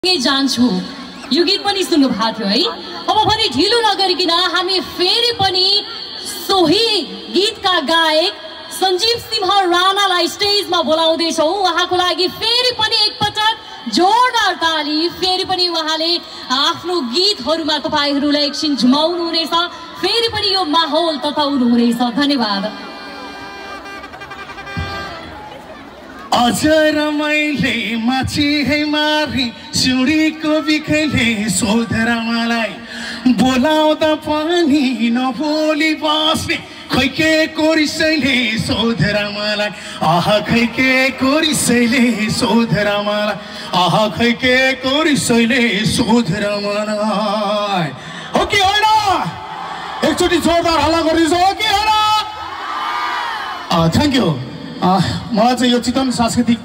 जान्छु यो गीत पनि सुन्नु भएको थियो है। अब पनि ढिलो नगरिकन हामी फेरि पनि सोही गीतका गायक सञ्जीव सिंह राणालाई स्टेजमा बोलाउँदै छौं। उहाँको लागि फेरि पनि एकपटक जोरदार ताली। फेरि पनि उहाँले आफ्नो गीतहरुमा तपाईहरुलाई एकछिन झुमाउनु हुनेछ। फेरि पनि यो माहौल तताउनु हुनेछ। धन्यवाद। अझ रमाइले माछी है मारी सिउँडीको बिखैले सोधरा मलाई बोलाउँदा पनि नबोली बस्ने खै के कोरिसैले सोधरा मलाई आह खै के कोरिसैले सोधरा मलाई आह खै के कोरिसैले सोधरा मलाई। हो कि होइन? एकचोटि जोरदार हल्ला गरिदिन्छ। हो कि होइन? Thank you. मलाई चाहिँ यो चितवन सांस्कृतिक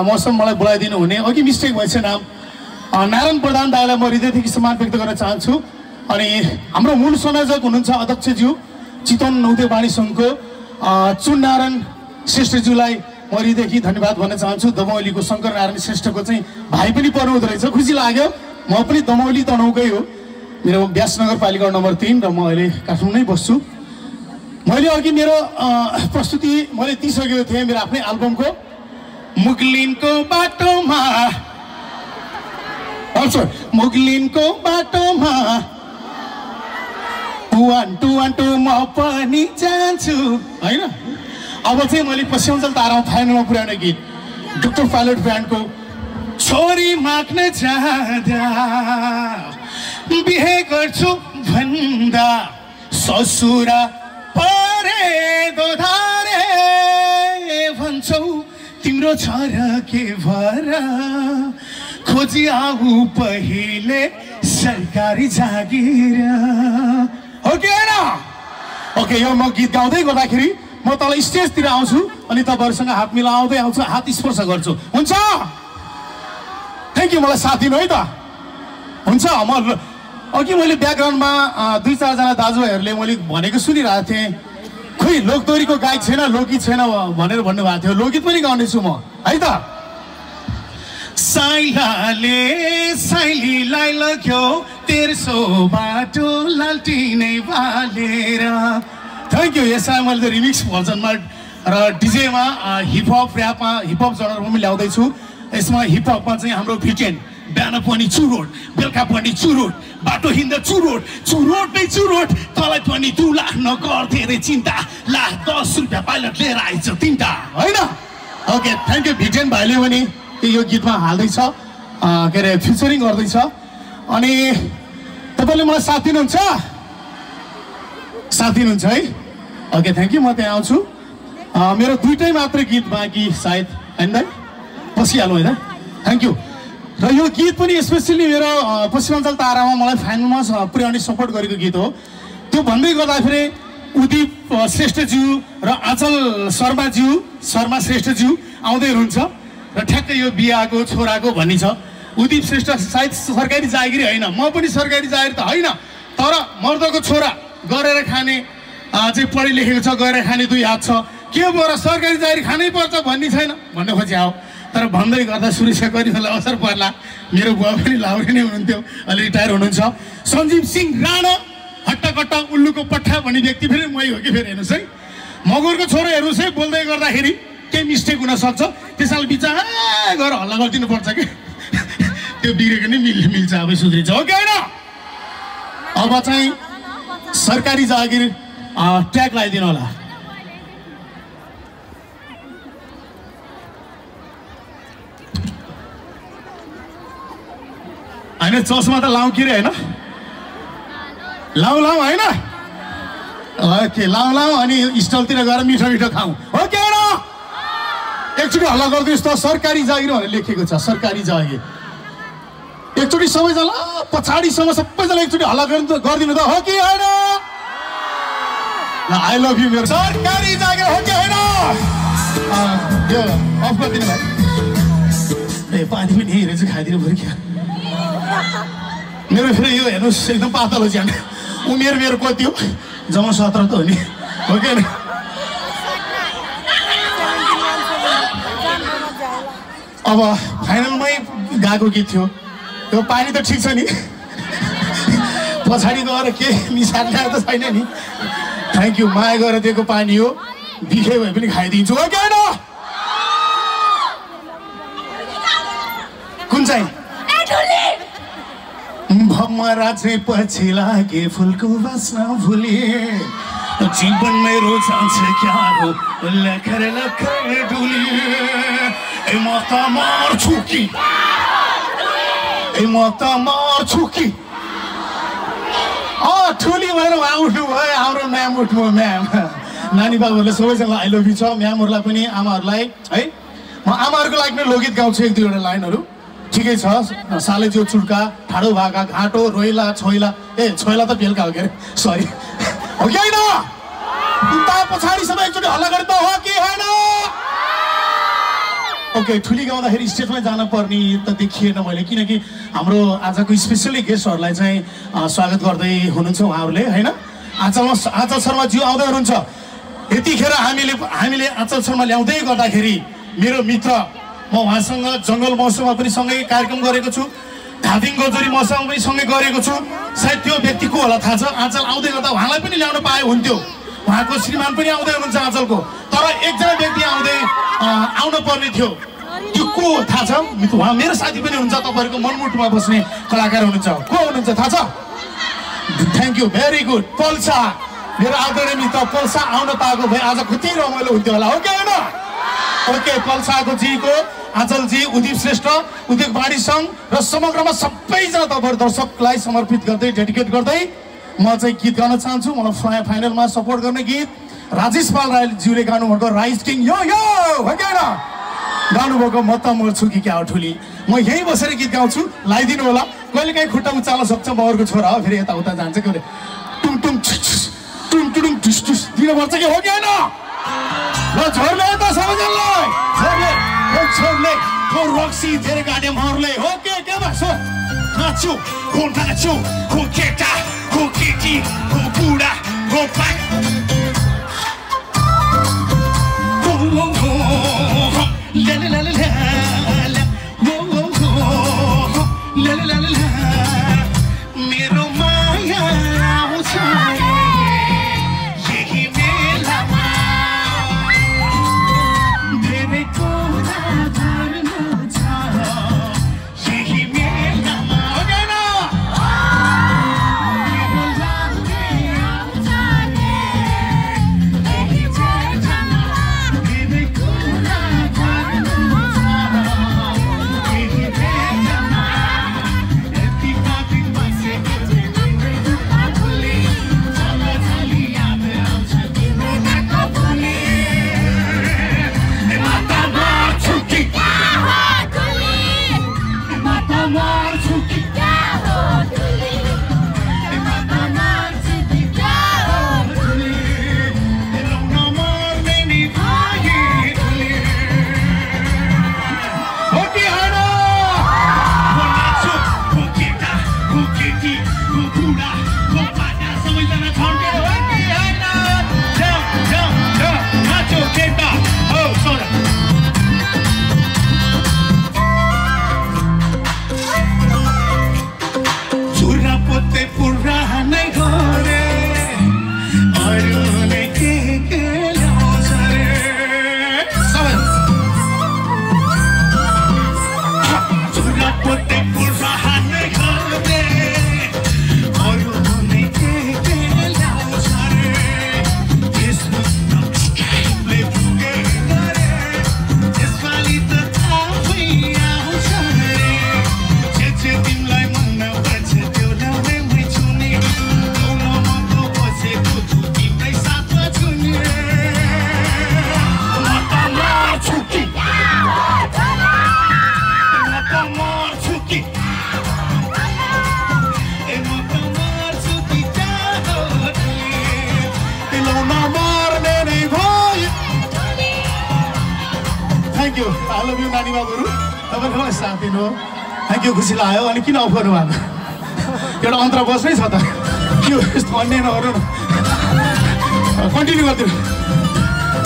मौसम मलाई बोलाइदिनु हुने अघि मिस्टेक भएछ नाम नारायण प्रधान दाइलाई म हृदयदेखि सम्मान व्यक्त गर्न चाहन्छु। अनि हाम्रो मूल संयोजक हुनुहुन्छ अध्यक्षज्यू चितवन नौते वाणी सङ्घको चुननारायण श्रेष्ठज्यूलाई म हृदयदेखि धन्यवाद भन्न चाहन्छु। दमौलीको शङ्कर नारायण श्रेष्ठको चाहिँ भाइ पनि पर्नु हुँदो रहेछ, खुसी लाग्यो। म पनि दमौली तनहुकै हो, मेरो व्यास नगरपालिका नम्बर 3 र म अहिले काठमाडौँ नै बस्छु। मैले अघि मेरो प्रस्तुति मैले दिइसकेको थिएँ मेरो आफ्नै एल्बमको मुगलिनको बाटोमा मुगलिनको बाटोमा वान टू म पनि जान्छु हैन। अब चाहिँ मैले पश्चिमाञ्चल तारामा फाइनलमा पुर्याउने गीत डक्टर पाइलट ब्यान्डको छोरी माग्न जाँदा बिहे गर्छु भन्दा ससुरा परे दोधारे भन्छौ तिम्रो छ र के भर खोजी आऊ पहिले सरकारी जागिर। हो कि होइन? ओके, यो म गीत गाउँदै गर्दाखेरि म तल स्टेजतिर आउँछु अनि तपाईँहरूसँग हात मिलाउँदै आउँछु, हात स्पर्श गर्छु। हुन्छ? Thank you. मलाई साथ दिनु है त। हुन्छ। म अघि मैले ब्याकग्राउन्डमा 2-4 जना दाजुभाइहरूले मैले भनेको सुनिरहेको थिएँ, खोइ लोकदोरीको गायक छैन, लोकगीत छैन भनेर भन्नुभएको थियो। लोकगीत पनि गाउनेछु म है त। साइलाले साइलीलाई लग्यो तेर्सो बाटो लाल्टिनै बालेर। Thank you. यसलाई मैले त रिमिक्स भर्जनमा र डिजेमा हिपहप ऱ्यापमा हिपहप जनरमा पनि ल्याउँदैछु। यसमा हिपहपमा चाहिँ हाम्रो भिटेन बिहान पनि चुरोट बेलुका पनि चुरोट बाटो हिँड्दा चुरोट चुरोट नै चुरोट तँलाई पनि 2 लाख नगर्थे रे चिन्ता ला 10 रुपियाँ पाइलट लिएर आइछ 3टा होइन। Okay, thank you. भिटेन भाइले पनि यो गीतमा हाल्दैछ के अरे फिचरिङ गर्दैछ। अनि तपाईँले मलाई साथ दिनुहुन्छ? साथ दिनुहुन्छ है? Okay, thank you. म त्यहाँ आउँछु। मेरो 2टै मात्रै गीत बाँकी सायद होइन दाइ, बसिहालौँ होइन? Thank you. र यो गीत पनि स्पेसली मेरो पश्चिमाञ्चल तारामा मलाई फाइनलमा पुर्याउने सपोर्ट गरेको गीत हो। त्यो भन्दै गर्दाखेरि उदिप श्रेष्ठज्यू र आचल शर्मा श्रेष्ठज्यू आउँदै हुनुहुन्छ र ठ्याक्कै यो बिहाको छोराको भन्ने छ। उदिप श्रेष्ठ सायद सरकारी जागिरी होइन, म पनि सरकारी जागिर त होइन, तर मर्दको छोरा गरेर खाने चाहिँ पढे लेखेको छ, गरेर खाने 2 हात छ, के भएर सरकारी जागिर खानै पर्छ भन्ने छैन भन्ने खोजी आऊ। तर भन्दै गर्दा सुरुसा गरिबलाई असर पर्ला। मेरो बुवा पनि लाउरे नै हुनुहुन्थ्यो, अहिले रिटायर हुनुहुन्छ। सञ्जीव सिंह राणा हट्टाकट्टा उल्लुको पट्टा भन्ने व्यक्ति फेरि मै हो कि फेरि हेर्नुहोस् है, मगरको छोरो हेर्नुहोस् है, बोल्दै गर्दाखेरि केही मिस्टेक हुनसक्छ, त्यसैले बिचरा गरेर हल्ला गरिदिनु पर्छ कि त्यो बिग्रेको नै मिल्छ, अब सुध्रिन्छ। हो कि होइन? अब चाहिँ सरकारी जागिर ट्याग लगाइदिनु होला। होइन चस्मा त लाउँ कि रे होइन? लाउँ होइन? ओके, लाउँ अनि स्टलतिर गएर मिठो मिठो खाउँ। हो कि होइन? एकचोटि हल्ला गरिदिनुहोस् त। सरकारी जागिर भनेर लेखेको छ, सरकारी जागिर। एकचोटि सबैजना पछाडिसम्म सबैजना एकचोटि हल्ला गरिदिनु त। हो कि होइन? आई लभ यु मेरो सरकारी जागिर। हो कि होइन? यो अफ गरिदिनु भाइ। ए पानी पनि हेरेर चाहिँ खाइदिनु पऱ्यो क्या। मेरो फेरि यो हेर्नुहोस् एकदम पातलो ज्यान। उमेर मेरो कति हो? जम्मा 17 त हो नि। हो कि होइन? अब फाइनलमै गाएको गीत थियो यो पानी त ठिक छ नि पछाडि गएर के मिसाएर ल्याएको त छैन नि थ्याङ्क यू माया गरेर दिएको पानी हो बिखे भए पनि खाइदिन्छु हो क्या कुन चाहिँ भमरा चाहिँ पछि लागे फुलको बास्न भुले जीवन मेरो जान्छ क्या हो लखर लखर डुले ए म त मर्छु कि ए म त मर्छु कि ठुली भएर उहाँ उठ्नु भयो हाम्रो म्याम उठ्नु म्याम नानी बाबुहरूले सबैजना आई लभ यु छ म्यामहरूलाई पनि आमाहरूलाई है म आमाहरूको लागि पनि लोकगीत गाउँछु एक दुईवटा लाइनहरू ठिकै छ साले जो चुड्का ठाडो भाका घाँटो रोइला छोइला छोइला त बेलुका हो के अरे सरी हो कि होइन उता पछाडिसम्म एकचोटि हल्ला गरे त हो कि होइन ओके ठुली गाउँदाखेरि स्टेजमै जान पर्ने त देखिएन मैले किनकि हाम्रो आजको स्पेसली गेस्टहरूलाई चाहिँ स्वागत गर्दै हुनुहुन्छ उहाँहरूले होइन आँचल शर्माज्यू आउँदै हुनुहुन्छ यतिखेर हामीले आँचल शर्मा ल्याउँदै गर्दाखेरि मेरो मित्र म उहाँसँग जङ्गल महोत्सवमा पनि सँगै कार्यक्रम गरेको छु धादिङ गजरी महोत्सवमा पनि सँगै गरेको छु सायद त्यो व्यक्ति को होला थाहा छ आँचल आउँदै गर्दा उहाँलाई पनि ल्याउन पाए हुन्थ्यो उहाँको श्रीमान पनि आउँदै हुनुहुन्छ आँचलको तर एकजना व्यक्ति आउन पर्ने थियो त्यो को थाहा छ उहाँ मेरो साथी पनि हुन्छ तपाईँहरूको मनमुटुमा बस्ने कलाकार हुनुहुन्छ को हुनुहुन्छ थाहा छ थ्याङ्क यू भेरी गुड पल्सा मेरो आदरणीय मित्र पल्सा आउन पाएको भए आज कति रमाइलो हुन्थ्यो होला हो कि होइन ओके पल्साको जीको आँचलजी उदिप श्रेष्ठ उद्योग वाणी सङ्घ र समग्रमा सबैजना तपाईँहरू दर्शकलाई समर्पित गर्दै डेडिकेट गर्दै म चाहिँ गीत गाउन चाहन्छु मलाई फाइनलमा सपोर्ट गर्ने गीत राजेश पाल राईज्यूले गाउनुभएको राइज किङ यो हो कि होइन गाउनुभएको म त मर्छु कि क्या हो ठुली म यहीँ बसेर गीत गाउँछु लगाइदिनु होला कहिले काहीँ खुट्टा उचाल्न सक्छ म अरूको छोरा हो फेरि यताउता जान्छ के अरे टुङ टुङ टुङ टुङ टुस टुस दिनुपर्छ कि हो कि होइन ल छोड्ले त सबैजनालाई छोड्ले रक्सी धेरै गाडे मरले हो के भयो नाच्छु हो केटा हो केटी हो बुढा हो पाक मेरो माया आउँछ यही बेलामा धेरै कुरा गर्नु छ यही बेलामा thank you I love you नानी बाबुहरू तपाईँको मलाई साथ दिनु थ्याङ्क यू खुसी लाग्यो अनि किन अफ गर्नुभएको एउटा अन्तर बस्नै छ त के यस्तो अन्य नगर्नु न कन्टिन्यू गरिदिनु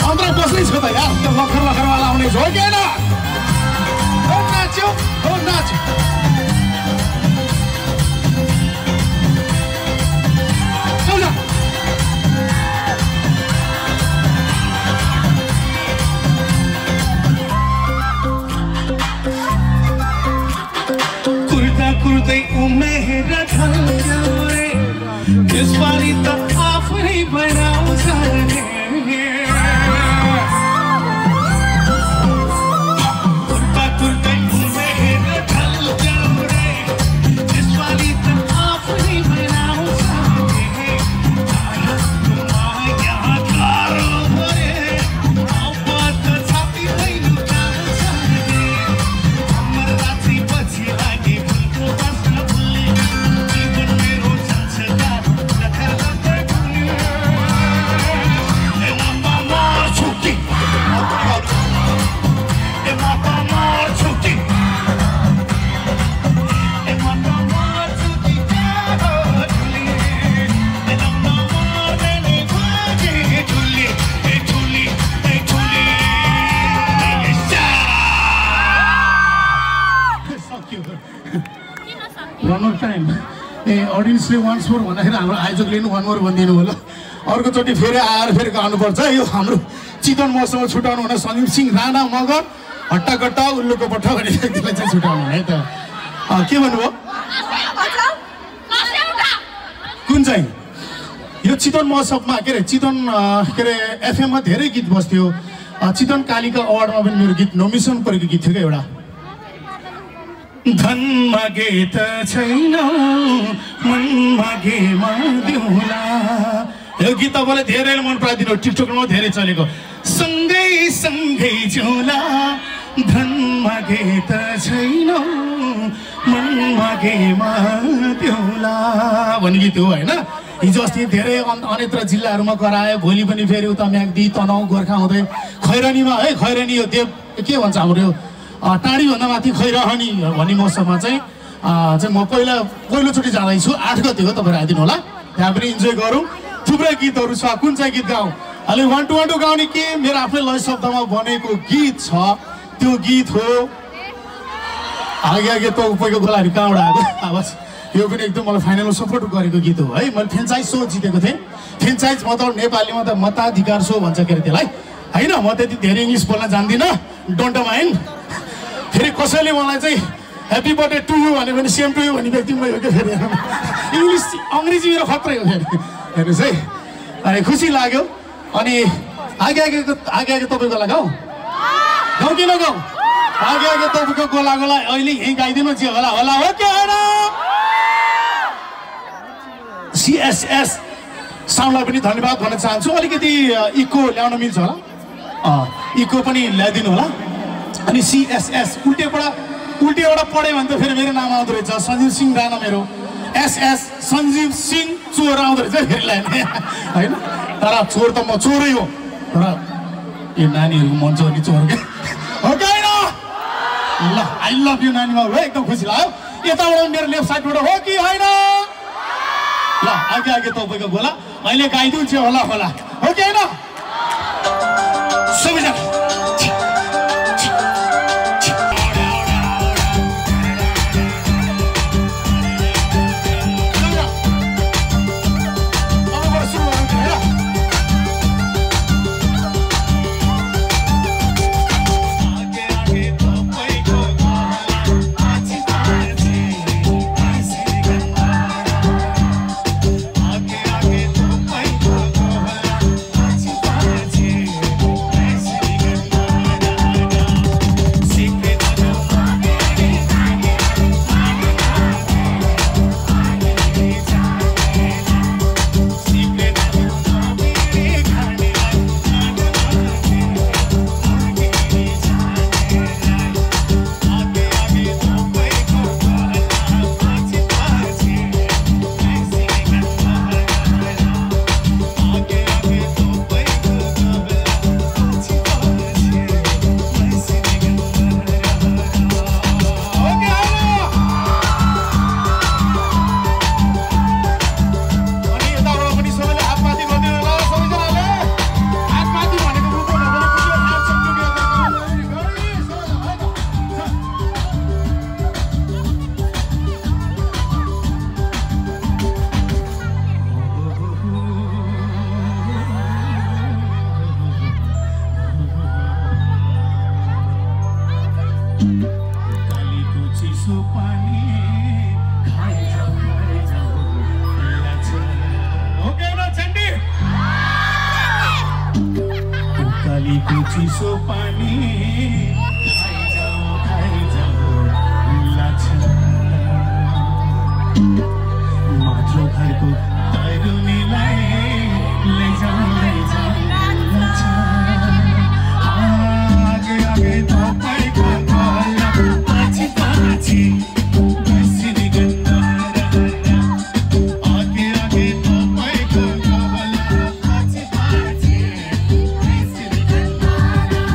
अन्तर बस्नै छ त यार त्यो लखरवाला आउने छ हो कि होइन नाच्यो नाच कुर्दै उमेर ढल्क्यो रे त्यसपालि त आफै बनाउँछ रे अडियन्सले वान्स मोर भन्दाखेरि हाम्रो आयोजकले नि वान मोर भनिदिनु होला अर्कोचोटि फेरि आएर फेरि गाउनुपर्छ यो हाम्रो चितवन महोत्सवमा छुटाउनु हुन सञ्जीव सिंह राणा मगर हट्टाकट्टा उल्लुको पट्टा भन्ने व्यक्तिलाई चाहिँ छुटाउनु है त के भन्नुभयो कुन चाहिँ यो चितवन महोत्सवमा के अरे चितवन के अरे एफएममा धेरै गीत बस्थ्यो चितवन कालिका अवार्डमा पनि मेरो गीत नोमिनेसन परेको गीत थियो क्या एउटा धन मागे त छैन मन मागे दिउला यो गीत तपाईँलाई धेरैले मन पराइदिनु टिकटकमा धेरै चलेको सँगै सँगै झुला धन मागे त छैन मन मागे दिउला भन्ने गीत हो होइन हिजो अस्ति धेरै अन्यत्र जिल्लाहरूमा गरायो भोलि पनि फेरि उता म्याग्दी तनहुँ गोर्खा हुँदै खैरनीमा है खैरनी यो देव के भन्छ हाम्रो यो टाढीभन्दा माथि खैरहनी भन्ने मौसममा चाहिँ म पहिलोचोटि जाँदैछु 8 गते हो तपाईँहरू आइदिनु होला त्यहाँ पनि इन्जोय गरौँ थुप्रै गीतहरू छ कुन चाहिँ गीत गाउँ अहिले 1 to 1 गाउने के मेरो आफ्नै लय शब्दमा बनेको गीत छ त्यो गीत हो आगे आगे त उपको गोलाहरू कहाँबाट आएको आवाज यो पनि एकदम मलाई फाइनलमा सपोर्ट गरेको गीत हो है मैले फ्रेन्चाइज सो जितेको थिएँ फ्रेन्चाइज मतलब नेपालीमा त मताधिकार सो भन्छ के अरे त्यसलाई होइन म त्यति धेरै इङ्ग्लिस बोल्न जान्दिनँ डोन्ट माइन्ड फेरि कसैले मलाई चाहिँ ह्याप्पी बर्थडे टु यु भन्यो भने सेम टु यु भन्ने व्यक्ति म हो क्या फेरि इङ्ग्लिस अङ्ग्रेजी मेरो खत्रै हो फेरि हेर्नुहोस् है अनि खुसी लाग्यो अनि आगे आगे तपाईँको लगाऊ गाउँ कि नगाउँ आगे आगे तपाईँको गोला अहिले यहीँ गाइदिनु चाहिँ होला होला हो क्या होइन सिएसएस साउन्डलाई पनि धन्यवाद भन्न चाहन्छु अलिकति इको ल्याउन मिल्छ होला इको पनि ल्याइदिनु होला अनि सिएसएस उल्टेबाट पढ्यो भने त फेरि मेरो नाम आउँदो रहेछ सञ्जीव सिंह राणा मेरो एसएस सञ्जीव सिंह चोर आउँदो रहेछ फेरि ल्याउने होइन तर चोर त म चोरै हो तर यो नानीहरूको मन चोर्ने चोर क्या हो कि होइन ल आई लभ यु नानी बाबु एकदम खुसी लाग्यो यताबाट मेरो लेफ्ट साइडबाट हो कि होइन ल आगे आगे तपाईँको बोला अहिले गाइदिउँ चाहिँ होला हो कि होइन सबैजना चिसो पानी खाइजाऊ लाग्छ माथिल्लो घरको तरुनीलाई लैजाऊ लाग्छ आगे आगे तपाईँको घर पछि पछि यसरी गन्दा आगे आगे तपाईँको घर पछि पछि यसरी गन्दा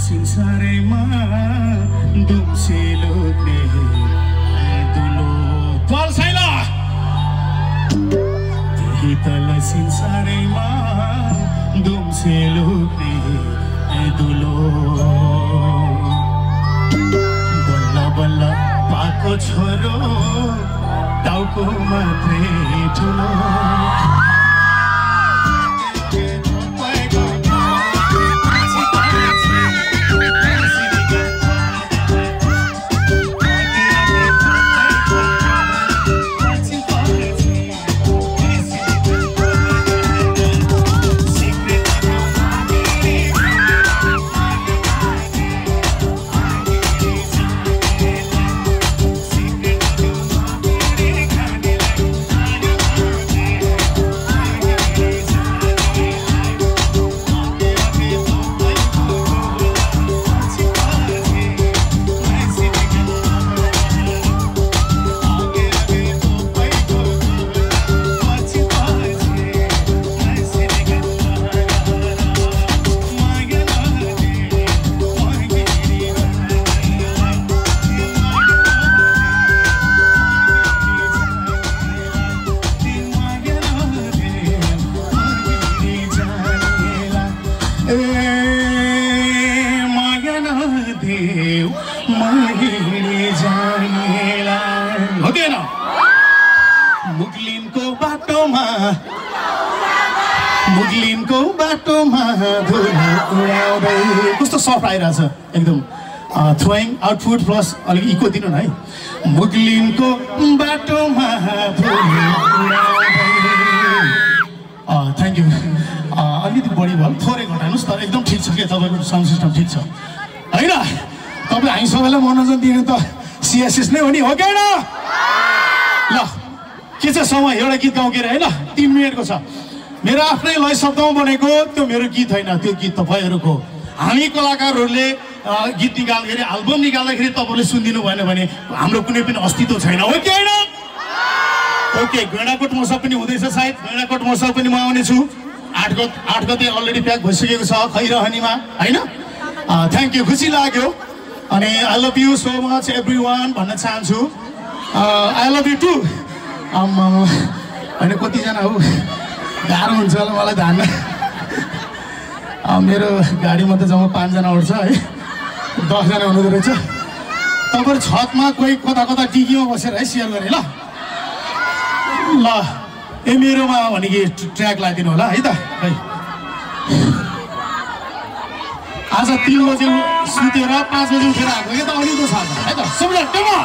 सिंसारैमा दुम्सिलो दुलो बल छैन त्यही तल सिंसारैमा दुम्सिलो दुलो बल्ल बल्ल पाको छोरो टाउको मात्रै ठुलो मुगलिनको बाटोमा धुलो उडाउँदै कस्तो सफ्ट आइरहेछ एकदम थ्रोइङ आउटपुट प्लस अलिक इको दिनु न है मुगलिनको बाटोमा धुलो उडाउँदै थ्याङ्क यू अलिकति बढी भयो थोरै घटाउनुहोस् तर एकदम ठिक छ के तपाईँको साउन्ड सिस्टम ठिक छ होइन तपाईँ हामी सबैलाई मनोरञ्जन दिने त सिएसएस नै हो नि हो कि होइन ल के छ समय एउटा गीत गाउँकेर है ल 3 मिनटको छ मेरो आफ्नै लय शब्दमा बनेको त्यो मेरो गीत होइन त्यो गीत तपाईँहरूको हामी कलाकारहरूले गीत निकाल्दाखेरि एल्बम निकाल्दाखेरि तपाईँले सुनिदिनु भएन भने हाम्रो कुनै पनि अस्तित्व छैन हो कि होइन ओके गैँडाकोट महोत्सव पनि हुँदैछ सायद गैँडाकोट महोत्सव पनि म आउने छु 8 गते अलरेडी प्याक भइसकेको छ खैरहनीमा होइन थ्याङ्क यू खुसी लाग्यो अनि I love you so much everyone भन्न चाहन्छु आई लभ यु टु होइन कतिजना हो गाह्रो हुन्छ होला मलाई धान्न मेरो गाडीमा त जम्मा 5 जना उठ्छ है 10 जना हुनुहुँदो रहेछ तपाईँहरू छतमा कोही कता कता टिकीमा बसेर है सेयर गरे ल ल ए मेरोमा भने कि ट्र्याक लगाइदिनु होला है त खै आज 3 बजे सुतेर 5 बजे उठेर आएको के त अलिकति छ है त सबैजना टेमा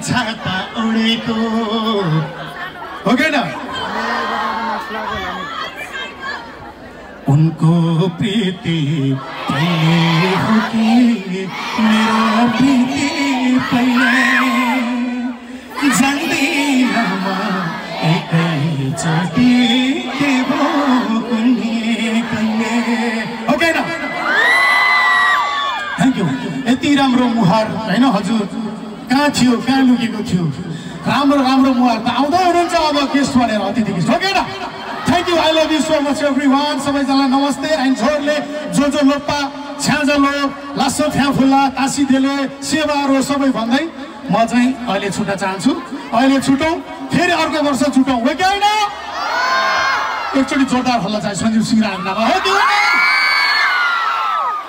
छाता उडेको हो कि न उनको प्रीति पहिले हो कि मेरो प्रीति पहिले जान्दिन म एकैचोटि के भयो कुनै कहिले हो कि न थ्याङ्क यू यति राम्रो मुहार होइन हजुर कहाँ थियो कहाँ लुकेको थियो राम्रो राम्रो मुहार त आउँदै हुनुहुन्छ अब गेस्ट भनेर अतिथि गेस्ट हो कि न thank you I love you so much everyone सबैजनालाई नमस्ते एन्ड झोरले जो लोप्पा छ्याजलो लासो फ्याफुल्ला तासी देले सेवारो सबै भन्दै म चाहिँ अहिले छुट्न चाहन्छु अहिले छुटौँ फेरि अर्को वर्ष छुटौँ हो कि होइन एकचोटि जोरदार हल्ला चाहिँ सञ्जीव सिंह राणामा हो कि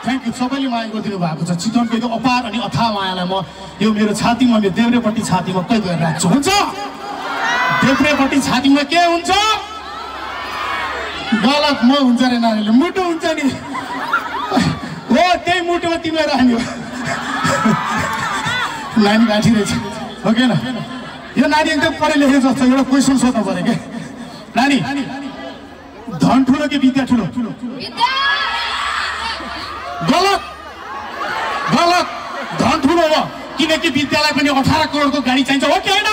थ्याङ्क यू सबैले माया गरिदिनु भएको छ चितवनको यो अपार अनि अथाह मायालाई म यो मेरो छातीमा मेरो देब्रेपट्टि छातीमा कैद गरेर राख्छु हुन्छ देब्रेपट्टि छातीमा के हुन्छ गलत म हुन्छ रे नानीले मुटु हुन्छ नि हो त्यही मुटुमा तिमीलाई राख्ने हो नानी गाँठिरहेछ हो कि न यो नानी एकदम पढे लेखेको जस्तो एउटा क्वेसन सोध्नु पऱ्यो क्या नानी धन ठुलो कि विद्या ठुलो गलत गलत धन ठुलो हो किनकि विद्यालाई पनि 18 करोडको गाडी चाहिन्छ हो कि होइन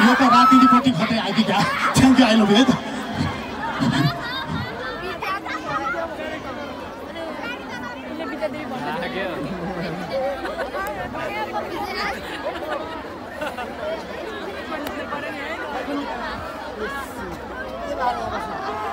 यो त राजनीतिपट्टि खटै आइदियो thank you I love you है त Gracias.